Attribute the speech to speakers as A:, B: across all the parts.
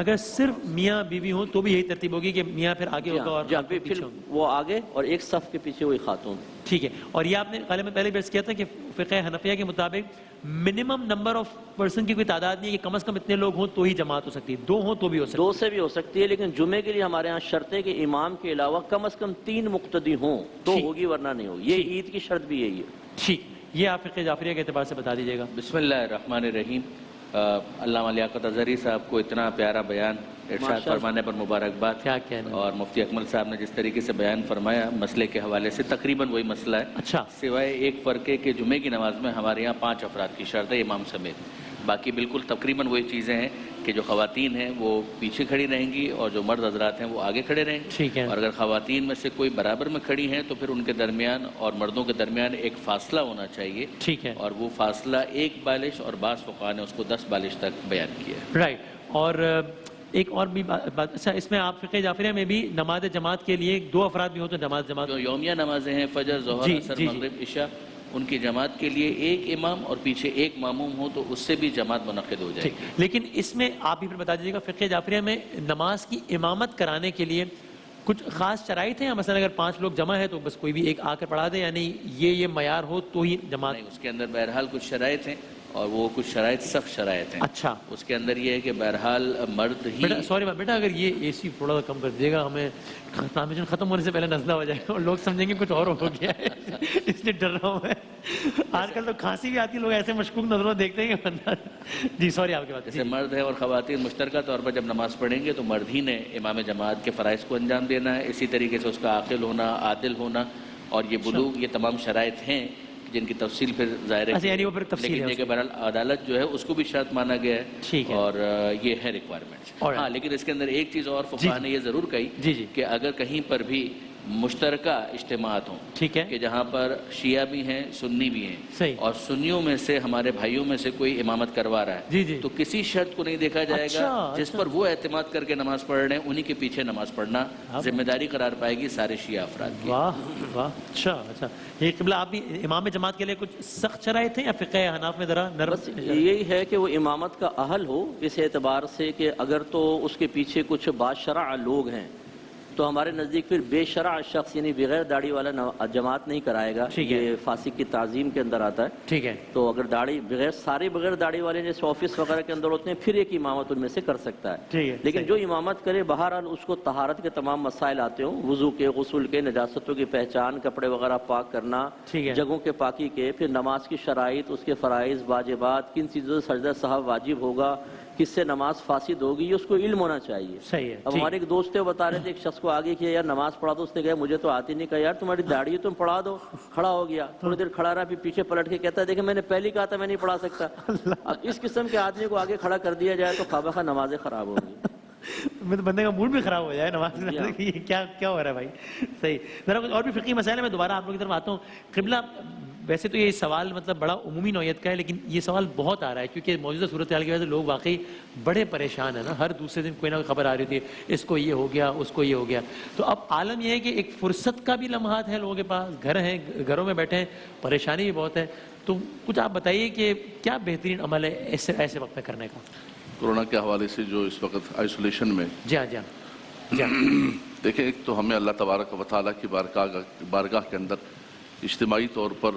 A: اگر صرف میاں بیوی ہوں تو بھی یہی ترتیب ہوگی کہ میاں پھر آگے ہوگا اور خاتون
B: پھر
A: پیچھے ہوگی؟
B: وہ آگے اور ایک صف کے پیچھے وہی خاتون۔
A: ٹھیک ہے، اور یہ آپ نے غالباً پہلے بھی کیا تھا کہ فقہ حنفیہ کے مطابق منیمم نمبر آف پرسن کی کوئی تعداد نہیں ہے کہ کم از کم اتنے لوگ ہوں تو ہی جماعت ہو سکتی ہے، 2 ہوں تو بھی ہو سکتی ہے۔
B: 2 سے بھی ہو سکتی ہے، لیکن جمعے کے لیے ہمارے ہاں شرط ہے کہ امام کے علاوہ کم از کم 3 مقتدی ہوں تو
A: ٹھیک۔
B: ہوگی، ورنہ نہیں ہوگی۔ یہ عید کی شرط بھی یہی ہے۔
A: ٹھیک، یہ آپ فقہ جعفریہ کے اعتبار سے بتا دیجیے گا۔
C: بسم اللہ الرحمن الرحیم۔ علامہ لیاقت اظہری صاحب کو اتنا پیارا بیان ارشاد فرمانے پر مبارکباد۔
A: کیا کہنا ہے؟
C: اور مفتی اکمل صاحب نے جس طریقے سے بیان فرمایا مسئلے کے حوالے سے تقریباً وہی مسئلہ ہے،
A: اچھا،
C: سوائے ایک فرقے کے جمعے کی نماز میں ہمارے یہاں 5 افراد کی شرط ہے امام سمیت، باقی بالکل تقریباً وہی چیزیں ہیں کہ جو خواتین ہیں وہ پیچھے کھڑی رہیں گی اور جو مرد حضرات ہیں وہ آگے کھڑے رہیں گے۔
A: ٹھیک ہے۔
C: اور اگر خواتین میں سے کوئی برابر میں کھڑی ہیں تو پھر ان کے درمیان اور مردوں کے درمیان ایک فاصلہ ہونا چاہیے،
A: ٹھیک ہے،
C: اور وہ فاصلہ 1 بالش اور بعض فقہاء نے اس کو 10 بالش تک بیان کیا ہے۔
A: رائٹ۔ اور ایک اور بھی بات، اچھا اس میں آپ فقہ جعفریہ میں بھی نماز جماعت کے لیے 2 افراد بھی ہو تو نماز جماعت؟
C: جو یومیہ نمازیں ہیں فجر، ظہر،
A: جی،
C: عصر،
A: جی، جی۔
C: مغرب، عشاء، ان کی جماعت کے لیے ایک امام اور پیچھے ایک ماموم ہو تو اس سے بھی جماعت منعقد ہو جائے
A: ٹھیک،
C: گی۔
A: لیکن اس میں آپ بھی پھر بتا دیجیے گا فقہ جعفریہ میں نماز کی امامت کرانے کے لیے کچھ خاص شرائط ہیں، یا مثلا اگر 5 لوگ جمع ہے تو بس کوئی بھی ایک آ کر پڑھا دے، یعنی یہ معیار ہو تو ہی جماعت؟
C: نہیں، اس کے اندر بہرحال کچھ شرائط ہیں اور وہ کچھ شرائط سخت شرائط ہیں۔
A: اچھا
C: اس کے اندر یہ ہے کہ بہرحال مرد ہی
A: بیٹا، سوری بیٹا، اگر یہ اے سی تھوڑا سا کم کر دیجیے گا، ہمیں ٹرانسمیشن ختم ہونے سے پہلے نزلہ ہو جائے گا اور لوگ سمجھیں گے کچھ اور ہو گیا ہے، اس لیے ڈر رہا ہوں میں۔ آج کل تو کھانسی بھی آتی ہے، لوگ ایسے مشکوک نظروں دیکھتے ہیں کہ جی سوری آپ کی بات۔
C: جیسے مرد ہے اور خواتین مشترکہ طور پر جب نماز پڑھیں گے تو مرد ہی نے امام جماعت کے فرائض کو انجام دینا ہے، اسی طریقے سے اس کا عاقل ہونا، عادل ہونا اور یہ بلوغ، یہ تمام شرائط ہیں جن کی تفصیل پھر ظاہر ہے،
A: اچھا یعنی وہ پھر تفصیل
C: لیکن
A: ہے
C: یہ کہ بہرحال عدالت جو ہے اس کو بھی شرط مانا گیا ہے،
A: ٹھیک ہے،
C: اور یہ ہے ریکوائرمنٹ۔
A: Alright.
C: ہاں، لیکن اس کے اندر ایک چیز اور فقہاء نے یہ ضرور کہی
A: جی جی
C: کہ اگر کہیں پر بھی مشترکہ اجتماعات ہوں،
A: ٹھیک ہے،
C: کہ جہاں پر شیعہ بھی ہیں، سنی بھی ہیں،
A: صحیح،
C: اور سنیوں میں سے ہمارے بھائیوں میں سے کوئی امامت کروا رہا ہے،
A: جی جی،
C: تو کسی شرط کو نہیں دیکھا جائے گا،
A: اچھا،
C: جس پر وہ اعتماد کر کے نماز پڑھ رہے ہیں انہی کے پیچھے نماز پڑھنا ذمہ داری قرار پائے گی سارے شیعہ افراد کی۔
A: واہ واہ، اچھا اچھا۔ یہ قبلہ آپ بھی امام جماعت کے لیے کچھ سخت شرائط ہیں یا فقہ حناف میں ذرا نرم؟
B: بس یہی ہے کہ وہ امامت کا اہل ہو، اس اعتبار سے کہ اگر تو اس کے پیچھے کچھ باشرع لوگ ہیں تو ہمارے نزدیک پھر بے شرع شخص یعنی بغیر داڑھی والا جماعت نہیں کرائے گا،
A: ٹھیک ہے،
B: یہ فاسق کی تعظیم کے اندر آتا ہے۔
A: ٹھیک ہے،
B: تو اگر داڑھی بغیر داڑھی والے جیسے آفس وغیرہ کے اندر ہوتے ہیں پھر ایک امامت ان میں سے کر سکتا ہے،
A: ٹھیک ہے،
B: لیکن جو امامت کرے بہرحال اس کو طہارت کے تمام مسائل آتے ہوں، وضو کے، غسل کے، نجاستوں کی پہچان، کپڑے وغیرہ پاک کرنا،
A: ٹھیک ہے،
B: جگہوں کے پاکی کے، پھر نماز کی شرائط، اس کے فرائض، واجبات، کن چیزوں سے سجدہ سہو واجب ہوگا، کس سے نماز فاسد ہوگی، یہ اس کو علم ہونا چاہیے۔
A: صحیح ہے،
B: اب ہمارے ایک دوست تھے، وہ بتا رہے تھے ایک شخص کو آگے کیا یار نماز پڑھا دو، اس نے کہا مجھے تو آتی نہیں، کہا یار تمہاری داڑھی ہے تم پڑھا دو، کھڑا ہو گیا، تھوڑی دیر کھڑا رہا، پھر پیچھے پلٹ کے کہتا ہے دیکھیں میں نے پہلے ہی کہا تھا میں نہیں پڑھا سکتا۔ اب اس قسم کے آدمی کو آگے کھڑا کر دیا جائے تو خواہ نمازیں خراب ہوں گی۔
A: میں تو بندے کا موڈ بھی خراب ہو جائے نماز میں، یہ کیا ہو رہا ہے بھائی؟ صحیح۔ ذرا کچھ اور بھی فقہی مسائل ہے، میں دوبارہ آپ لوگوں کی طرف آتا ہوں۔ قبلہ ویسے تو یہ سوال مطلب بڑا عمومی نوعیت کا ہے، لیکن یہ سوال بہت آ رہا ہے کیونکہ موجودہ صورتحال کی وجہ سے لوگ واقعی بڑے پریشان ہیں نا، ہر دوسرے دن کوئی نہ کوئی خبر آ رہی ہوتی ہے، اس کو یہ ہو گیا، اس کو یہ ہو گیا۔ تو اب عالم یہ ہے کہ ایک فرصت کا بھی لمحات ہے لوگوں کے پاس، گھر ہیں، گھروں میں بیٹھے ہیں، پریشانی بھی بہت ہے، تو کچھ آپ بتائیے کہ کیا بہترین عمل ہے ایسے وقت میں کرنے کا؟
D: کورونا کے حوالے سے جو اس وقت آئسولیشن میں،
A: جی ہاں، جی ہاں، جی ہاں،
D: دیکھیں ایک تو ہمیں اللہ تبارک و تعالیٰ کی بارگاہ کے اندر اجتماعی طور پر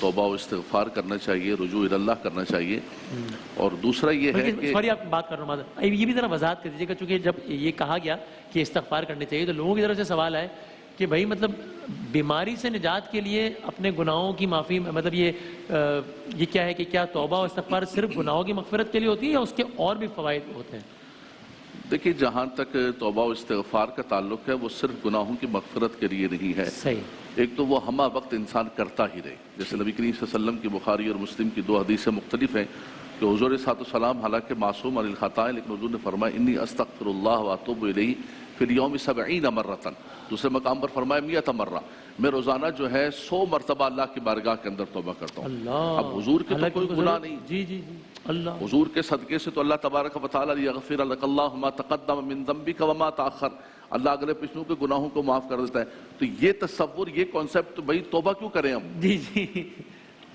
D: توبہ و استغفار کرنا چاہیے، رجوع اللہ کرنا چاہیے، اور دوسرا یہ ہے کہ
A: سوری آپ بات کر رہا ہوں، یہ بھی ذرا وضاحت کر دیجیے گا، چونکہ جب یہ کہا گیا کہ استغفار کرنے چاہیے تو لوگوں کی طرف سے سوال ہے کہ بھائی مطلب بیماری سے نجات کے لیے اپنے گناہوں کی معافی، مطلب یہ کیا ہے کہ کیا توبہ و استغفار صرف گناہوں کی مغفرت کے لیے ہوتی ہے یا اس کے اور بھی فوائد ہوتے ہیں؟
D: دیکھیے جہاں تک توبہ و استغفار کا تعلق ہے وہ صرف گناہوں کی مغفرت کے لیے نہیں ہے،
A: صحیح،
D: ایک تو وہ ہمہ وقت انسان کرتا ہی رہے، جیسے نبی کریم صلی اللہ علیہ وسلم کی بخاری اور مسلم کی 2 حدیثیں مختلف ہیں کہ حضور صلی اللہ علیہ وسلم حالانکہ معصوم عن الخطا ہے، لیکن حضور نے فرمایا انی استغفر اللہ واتوب الیہ فی الیوم 70 مرۃ، دوسرے مقام پر فرمایا 100 مرہ، میں روزانہ جو ہے 100 مرتبہ اللہ کی بارگاہ کے اندر توبہ کرتا ہوں۔
A: اللہ،
D: اب حضور کے تو کوئی گناہ نہیں،
A: جی جی جی، اللہ،
D: حضور کے صدقے سے تو اللہ تبارک و تعالیٰ لیغفر لک اللہ ما تقدم من ذنبک وما تاخر، اللہ اگلے پچھلوں کے گناہوں کو معاف کر دیتا ہے۔ تو یہ تصور، یہ کانسیپٹ، بھائی توبہ کیوں کریں ہم؟
A: جی جی،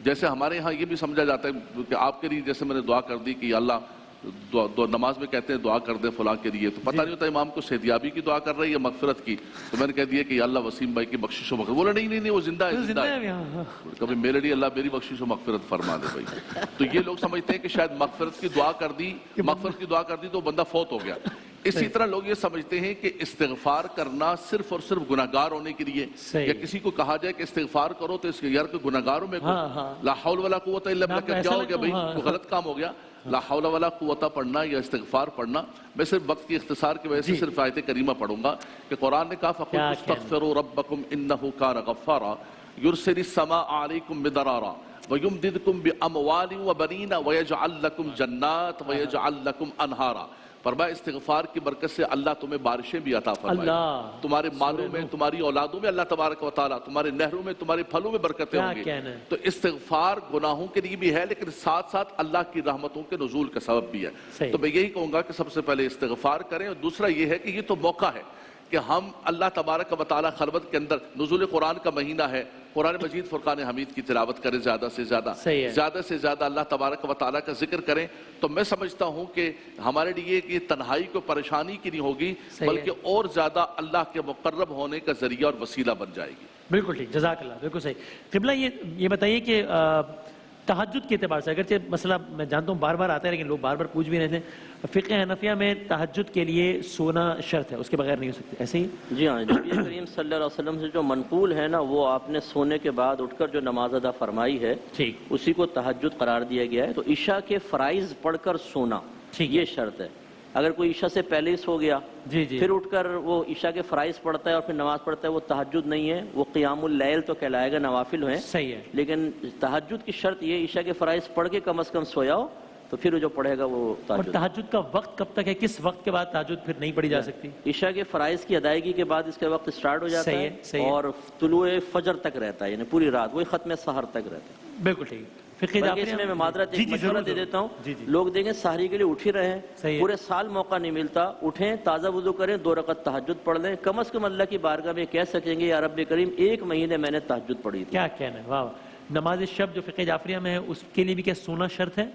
D: جیسے ہمارے یہاں یہ بھی سمجھا جاتا ہے کہ آپ کے لیے جیسے میں نے دعا کر دی کہ اللہ نماز میں کہتے ہیں دعا کر دیں فلاں کے لیے، تو پتہ نہیں ہوتا امام کو صحتیابی کی دعا کر رہے ہیں یا مغفرت کی، تو میں نے کہہ دیا کہ اللہ وسیم بھائی کی بخشش و مغفرت، بولا نہیں وہ زندہ ہے، زندہ ہے، کبھی میرے لیے اللہ میری بخشش و مغفرت فرما دے بھائی۔ تو یہ لوگ سمجھتے ہیں کہ شاید مغفرت کی دعا کر دی تو بندہ فوت ہو گیا۔ اسی طرح لوگ یہ سمجھتے ہیں کہ استغفار کرنا صرف اور صرف گناہگار ہونے کے لیے، یا کسی کو کہا جائے کہ استغفار کرو تو اس کے یار کہ گناہگاروں میں لا حول ولا قوت الا باللہ، کیا ہو گیا بھائی، کوئی غلط کام ہو گیا؟ لا حول ولا قوت پڑھنا یا استغفار پڑھنا، میں صرف وقت کی اختصار کی وجہ سے صرف آیت کریمہ پڑھوں گا کہ قرآن نے کہا فَقُلْ اسْتَغْفِرُوا رَبَّكُمْ إِنَّهُ كَانَ غَفَّارًا يُرْسِلِ السَّمَاءَ عَلَيْكُمْ مِدْرَارًا وَيُمْدِدْكُمْ بِأَمْوَالٍ وَبَنِينَ وَيَجْعَلْ لَكُمْ جَنَّاتٍ وَيَجْعَلْ لَكُمْ أَنْهَارًا۔ فرمایا استغفار کی برکت سے اللہ تمہیں بارشیں بھی عطا فرمائے، تمہارے مالوں میں، تمہاری اولادوں میں اللہ تبارک و تعالیٰ، تمہارے نہروں میں، تمہارے پھلوں میں برکتیں ہوں گی۔ تو استغفار گناہوں کے لیے بھی ہے، لیکن ساتھ ساتھ اللہ کی رحمتوں کے نزول کا سبب بھی ہے۔ تو میں یہی کہوں گا کہ سب سے پہلے استغفار کریں، اور دوسرا یہ ہے کہ یہ تو موقع ہے کہ ہم اللہ تبارک و تعالیٰ خلوت کے اندر، نزول قرآن کا مہینہ ہے، قرآن مجید فرقان حمید کی تلاوت کریں زیادہ سے زیادہ اللہ تبارک و تعالیٰ کا ذکر کریں۔ تو میں سمجھتا ہوں کہ ہمارے لیے یہ تنہائی کو پریشانی کی نہیں ہوگی، بلکہ اور زیادہ اللہ کے مقرب ہونے کا ذریعہ اور وسیلہ بن جائے گی۔
A: بالکل ٹھیک، جزاک اللہ، بالکل صحیح۔ قبلہ یہ بتائیے کہ تہجد کے اعتبار سے، اگرچہ مسئلہ میں جانتا ہوں بار بار آتا ہے لیکن لوگ بار بار پوچھ بھی رہتے ہیں، فقہ حنفیہ میں تہجد کے لیے سونا شرط ہے، اس کے بغیر نہیں ہو سکتے، ایسے ہی؟
B: جی ہاں، نبی کریم صلی اللہ علیہ وسلم سے جو منقول ہے نا، وہ آپ نے سونے کے بعد اٹھ کر جو نماز ادا فرمائی ہے اسی کو تہجد قرار دیا گیا ہے۔ تو عشاء کے فرائض پڑھ کر سونا یہ شرط ہے۔ اگر کوئی عشاء سے پہلے ہی سو گیا پھر اٹھ کر وہ عشاء کے فرائض پڑھتا ہے اور پھر نماز پڑھتا ہے، وہ تہجد نہیں ہے، وہ قیام اللیل تو کہلائے گا، نوافل ہیں،
A: صحیح ہے،
B: لیکن تہجد کی شرط یہ عشاء کے فرائض پڑھ کے کم از کم سویا ہو، تو پھر جو پڑھے گا وہ
A: اور تہجد کا وقت کب تک ہے؟ کس وقت کے بعد تہجد پھر نہیں پڑھی جا سکتی؟
B: عشاء کے فرائض کی ادائیگی کے بعد اس کے وقت سٹارٹ ہو جاتا ہے اور طلوع فجر تک رہتا ہے، یعنی پوری رات، وہی ختم سحر تک رہتا ہے۔
A: بالکل ٹھیک۔
B: اس میں معذرت ایک مشورہ دے دیتا ہوں، لوگ دیکھیں سحری کے لیے اٹھ ہی رہے ہیں، پورے سال موقع نہیں ملتا، اٹھیں، تازہ وضو کریں، 2 رکعت تہجد پڑھ لیں، کم از کم اللہ کی بارگاہ میں کہہ سکیں گے یا رب کریم 1 مہینے میں نے تہجد پڑھی تھی۔
A: کیا کہنا ہے، واہ۔ نماز شب جو فقہ جعفریہ میں ہے اس کے لیے بھی کیا سونا شرط ہے؟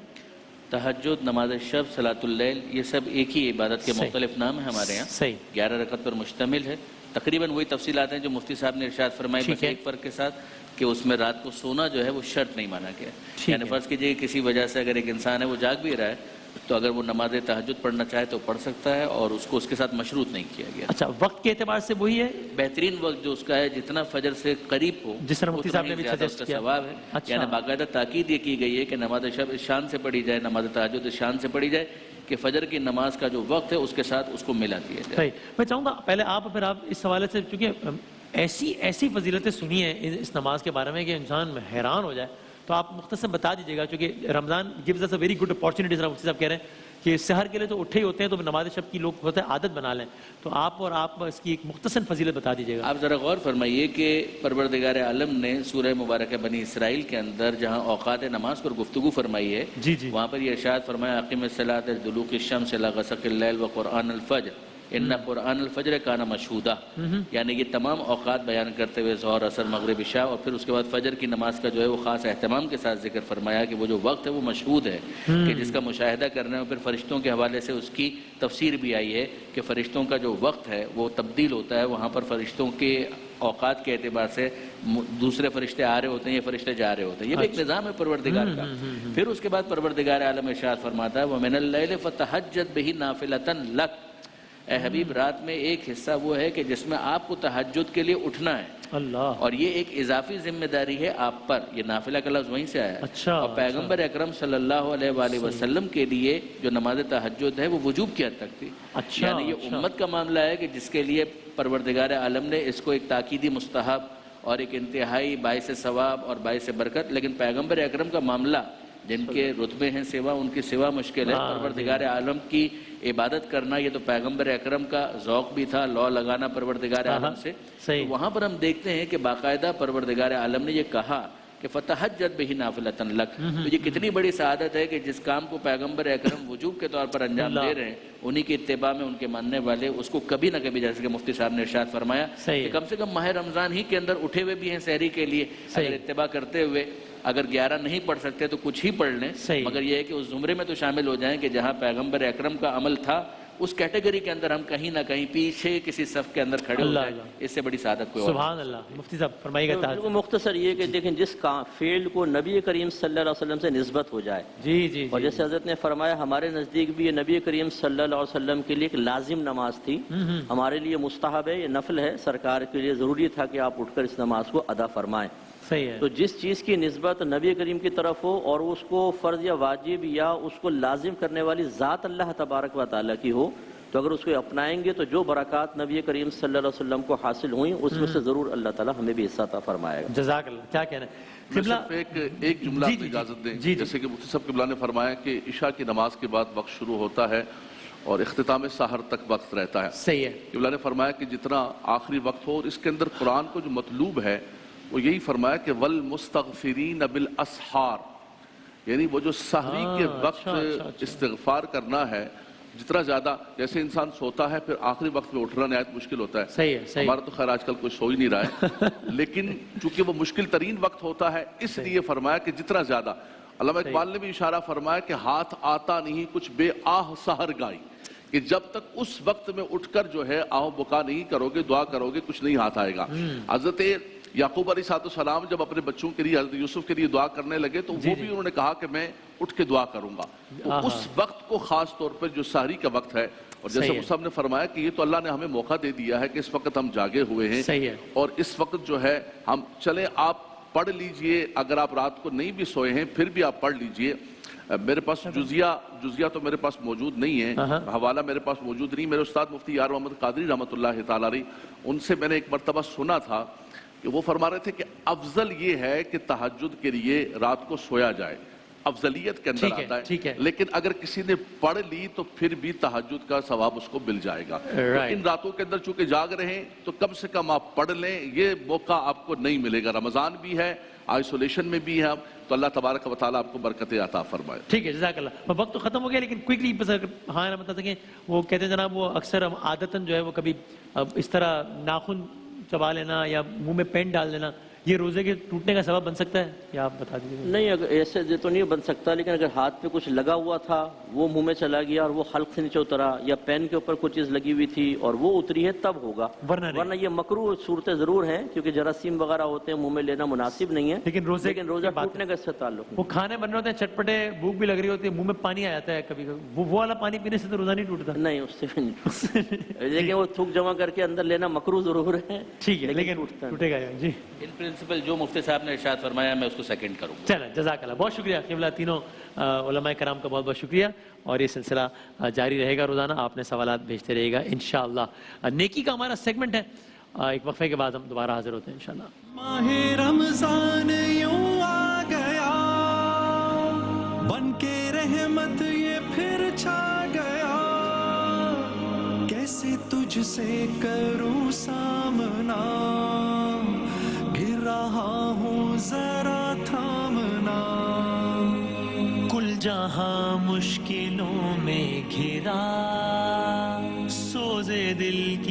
C: تہجد، نماز شب، صلاۃ اللیل، یہ سب ایک ہی عبادت کے مختلف نام ہیں ہمارے یہاں،
A: صحیح،
C: 11 رکعت پر مشتمل ہے۔ تقریباً وہی تفصیلات ہیں جو مفتی صاحب نے ارشاد فرمائی، بس ایک فرق کے ساتھ کہ اس میں رات کو سونا جو ہے وہ شرط نہیں مانا گیا، یعنی فرض کیجئے کسی وجہ سے اگر ایک انسان ہے وہ جاگ بھی رہا ہے تو اگر وہ نماز تہجد پڑھنا چاہے تو پڑھ سکتا ہے، اور اس کو اس کے ساتھ مشروط نہیں کیا گیا۔
A: اچھا، وقت کے اعتبار سے وہی ہے؟
C: بہترین وقت جو اس کا ہے جتنا فجر سے قریب ہو،
A: جس طرح مفتی صاحب نے بھی
C: سجیسٹ کیا، ثواب ہے۔ یعنی باقاعدہ تاکید یہ کی گئی ہے کہ نماز شب اس شان سے پڑھی جائے، نماز تہجد اس شان سے پڑھی جائے کہ فجر کی نماز کا جو وقت ہے اس کے ساتھ اس کو ملا دیا جائے۔
A: میں چاہوں گا پہلے آپ پھر آپ اس حوالے سے، چونکہ ایسی فضیلتیں سنی ہیں اس نماز کے بارے میں کہ انسان حیران ہو جائے، تو آپ مختصر بتا دیجیے گا، چونکہ رمضان gives us a very good opportunity، مفتی صاحب کہہ رہے ہیں کہ سحر کے لیے تو اٹھے ہی ہوتے ہیں، تو نماز شب کی لوگ ہوتا ہے عادت بنا لیں، تو آپ اس کی ایک مختصر فضیلت بتا دیجیے گا۔
C: آپ ذرا غور فرمائیے کہ پروردگار عالم نے سورہ مبارکہ بنی اسرائیل کے اندر جہاں اوقات نماز پر گفتگو فرمائی ہے، وہاں پر یہ ارشاد فرمایا اقیم الصلاۃ لدلوک الشمس الی غسق اللیل وقرآن الفجر ان قرآن الفجر کان مشہودا، یعنی یہ تمام اوقات بیان کرتے ہوئے ظہر، عصر، مغرب، عشاء، اور پھر اس کے بعد فجر کی نماز کا جو ہے وہ خاص اہتمام کے ساتھ ذکر فرمایا کہ وہ جو وقت ہے وہ مشہود ہے، کہ جس کا مشاہدہ کرنا ہے۔ پھر فرشتوں کے حوالے سے اس کی تفسیر بھی آئی ہے کہ فرشتوں کا جو وقت ہے وہ تبدیل ہوتا ہے، وہاں پر فرشتوں کے اوقات کے اعتبار سے دوسرے فرشتے آ رہے ہوتے ہیں، یہ فرشتے جا رہے ہوتے ہیں، یہ بھی ایک نظام ہے پروردگار کا۔ پھر اس کے بعد پروردگار عالم ارشاد فرماتا ہے وَمِنَ اللَّيْلِ فَتَهَجَّدْ بِهِ نَافِلَةً لَكَ، اے حبیب رات میں ایک حصہ وہ ہے کہ جس میں آپ کو تہجد کے لیے اٹھنا ہے، اور یہ ایک اضافی ذمہ داری ہے آپ پر، یہ نافلہ کا لفظ وہیں سے آیا ہے، اور پیغمبر اکرم صلی اللہ علیہ وآلہ وسلم کے لیے جو نماز تہجد ہے وہ وجوب کی حد تک تھی، یعنی یہ امت کا معاملہ ہے کہ جس کے لیے پروردگار عالم نے اس کو ایک تاکیدی مستحب اور ایک انتہائی باعث ثواب اور باعث برکت، لیکن پیغمبر اکرم کا معاملہ جن کے رتبے ہیں سوا، ان کی سوا مشکل ہے، پروردگار عالم کی عبادت کرنا یہ تو پیغمبر اکرم کا ذوق بھی تھا، لو لگانا پروردگار عالم سے، تو وہاں پر ہم دیکھتے ہیں کہ باقاعدہ پروردگار عالم نے یہ کہا کہ فَتَهَجَّدْ بِهِ نَافِلَةً لَكَ، تو یہ کتنی بڑی سعادت ہے کہ جس کام کو پیغمبر اکرم وجوب کے طور پر انجام دے رہے ہیں، انہی کی اتباع میں ان کے ماننے والے اس کو کبھی نہ کبھی، جیسے کہ مفتی صاحب نے ارشاد فرمایا کہ کم سے کم ماہ رمضان ہی کے اندر اٹھے ہوئے بھی ہیں سحری کے لیے، اگر اتباع کرتے ہوئے اگر 11 نہیں پڑھ سکتے تو کچھ ہی پڑھ لیں،
A: صحیح۔
C: مگر یہ ہے کہ اس زمرے میں تو شامل ہو جائیں کہ جہاں پیغمبر اکرم کا عمل تھا، اس کیٹیگری کے اندر ہم کہیں نہ کہیں پیچھے کسی صف کے اندر کھڑے ہو
A: اللہ
C: جائیں، اس سے بڑی سعادت کوئی اور
A: سبحان اللہ۔ مفتی صاحب فرمائیے گا تاج۔
B: بالکل مختصر یہ کہ دیکھیں جس فیلڈ کو نبی کریم صلی اللہ علیہ وسلم سے نسبت ہو جائے،
A: جی جی
B: اور
A: جی
B: جیسے حضرت نے فرمایا ہمارے نزدیک بھی یہ نبی کریم صلی اللہ علیہ وسلم کے لیے ایک لازم نماز تھی، ہمارے لیے مستحب ہے، یہ نفل ہے، سرکار کے لیے ضروری تھا کہ آپ اٹھ کر اس نماز کو ادا فرمائیں۔
A: صحیح ہے۔
B: تو جس چیز کی نسبت نبی کریم کی طرف ہو اور اس کو فرض یا واجب یا اس کو لازم کرنے والی ذات اللہ تبارک و تعالیٰ کی ہو، تو اگر اس کو اپنائیں گے تو جو برکات نبی کریم صلی اللہ علیہ وسلم کو حاصل ہوئیں اس میں سے ضرور اللہ تعالیٰ ہمیں بھی حصہ عطا فرمائے گا۔
A: جزاک اللہ۔ کیا کہنا ہے
D: میں
A: قبلہ؟
D: صرف ایک جملہ
A: جی
D: اپنی
A: جی
D: اجازت دیں،
A: جی
D: جیسے کہ مفتی صاحب قبلہ نے فرمایا کہ عشاء کی نماز کے بعد وقت شروع ہوتا ہے اور اختتام سحر تک وقت رہتا ہے۔
A: صحیح ہے۔
D: قبلہ نے فرمایا کہ جتنا آخری وقت ہو، اور اس کے اندر قرآن کو جو مطلوب ہے وہ یہی فرمایا کہ والمستغفرین بالاسحار، یعنی وہ جو سحری کے وقت استغفار کرنا ہے، جتنا زیادہ، جیسے انسان سوتا ہے پھر آخری وقت میں اٹھنا نہایت مشکل ہوتا ہے،
A: صحیح ہے، صحیح۔
D: ہمارا تو خیر آج کل کوئی سو ہی نہیں رہا ہے، لیکن چونکہ وہ مشکل ترین وقت ہوتا ہے اس لیے فرمایا کہ جتنا زیادہ، علامہ اقبال نے بھی اشارہ فرمایا کہ ہاتھ آتا نہیں کچھ بے آہ سحر گائی، کہ جب تک اس وقت میں اٹھ کر جو ہے آہ بکا نہیں کرو گے، دعا کرو گے، کچھ نہیں ہاتھ آئے گا۔ حضرت یعقوب علیہ السلام جب اپنے بچوں کے لیے، حضرت یوسف کے لیے دعا کرنے لگے تو وہ بھی انہوں نے کہا کہ میں اٹھ کے دعا کروں گا۔ تو اس وقت کو خاص طور پر جو سحری کا وقت ہے، اور جیسے مصعب نے فرمایا کہ یہ تو اللہ نے ہمیں موقع دے دیا ہے کہ اس وقت ہم جاگے ہوئے ہیں،
A: صحیح ہے۔
D: اور اس وقت جو ہے ہم چلیں، آپ پڑھ لیجئے، اگر آپ رات کو نہیں بھی سوئے ہیں پھر بھی آپ پڑھ لیجئے۔ میرے پاس جزیہ تو میرے پاس موجود نہیں ہے، حوالہ میرے پاس موجود نہیں۔ میرے استاد مفتی یار محمد قادری رحمۃ اللہ تعالی علیہ، ان سے میں نے ایک مرتبہ سنا تھا کہ وہ فرما رہے تھے کہ افضل یہ ہے کہ تہجد کے لیے رات کو سویا جائے، افضلیت کے اندر آتا ہے، لیکن اگر کسی نے پڑھ لی تو پھر بھی تہجد کا ثواب اس کو مل جائے گا۔ ان راتوں کے اندر چونکہ جاگ رہے ہیں تو کم سے کم آپ پڑھ لیں، یہ موقع آپ کو نہیں ملے گا، رمضان بھی ہے، آئسولیشن میں بھی ہے، تو اللہ تبارک و تعالیٰ آپ کو برکت عطا فرمائے۔
A: ٹھیک ہے، جزاک اللہ۔ وقت تو ختم ہو گیا لیکن کوئکلی بس ہاں نہ بتا سکیں، وہ کہتے ہیں جناب وہ اکثر ہم عادتاً جو ہے وہ کبھی اس طرح ناخن چبا لینا یا منہ میں پین ڈال لینا، یہ روزے کے ٹوٹنے کا سبب بن سکتا ہے؟ یا آپ بتا دیجیے۔
B: نہیں، اگر ایسے تو نہیں بن سکتا، لیکن اگر ہاتھ پہ کچھ لگا ہوا تھا وہ منہ میں چلا گیا اور وہ حلق سے نیچے اترا، یا پین کے اوپر کوئی چیز لگی ہوئی تھی اور وہ اتری ہے تب ہوگا، ورنہ یہ مکروہ صورتیں ضرور ہیں، کیونکہ جراثیم وغیرہ ہوتے ہیں، منہ میں لینا مناسب نہیں ہے،
A: لیکن روزہ
B: ٹوٹنے کا اس سے تعلق نہیں۔
A: وہ کھانے بن رہے ہوتے ہیں چٹپٹے، بھوک بھی لگ رہی ہوتی ہے، منہ میں پانی آ جاتا ہے کبھی کبھی، وہ والا پانی پینے سے تو روزہ نہیں ٹوٹتا؟
B: نہیں، اس سے بھی نہیں، لیکن وہ تھوک جمع کر کے اندر لینا مکروہ ضرور ہے،
A: ٹھیک ہے، لیکن ٹوٹے گا جی۔
C: ان پرنسپل جو مفتی صاحب نے ارشاد فرمایا میں اس کو سیکنڈ کروں گا۔
A: چلیں، جزاک اللہ، بہت شکریہ قبلہ، تینوں علماء کرام کا بہت بہت شکریہ، اور یہ سلسلہ جاری رہے گا، روزانہ آپ نے سوالات بھیجتے رہے گا انشاءاللہ۔ نیکی کا ہمارا سیگمنٹ ہے، ایک وقفے کے بعد ہم دوبارہ حاضر ہوتے ہیں انشاءاللہ۔
E: ماہ رمضان یوں آ گیا، بن کے رحمت یہ پھر چھا گیا، کیسے تجھ سے کروں سامنا، گر رہا ہوں ذرا تھامنا، کل جہاں مشکلوں میں گھرا، سوزے دل کی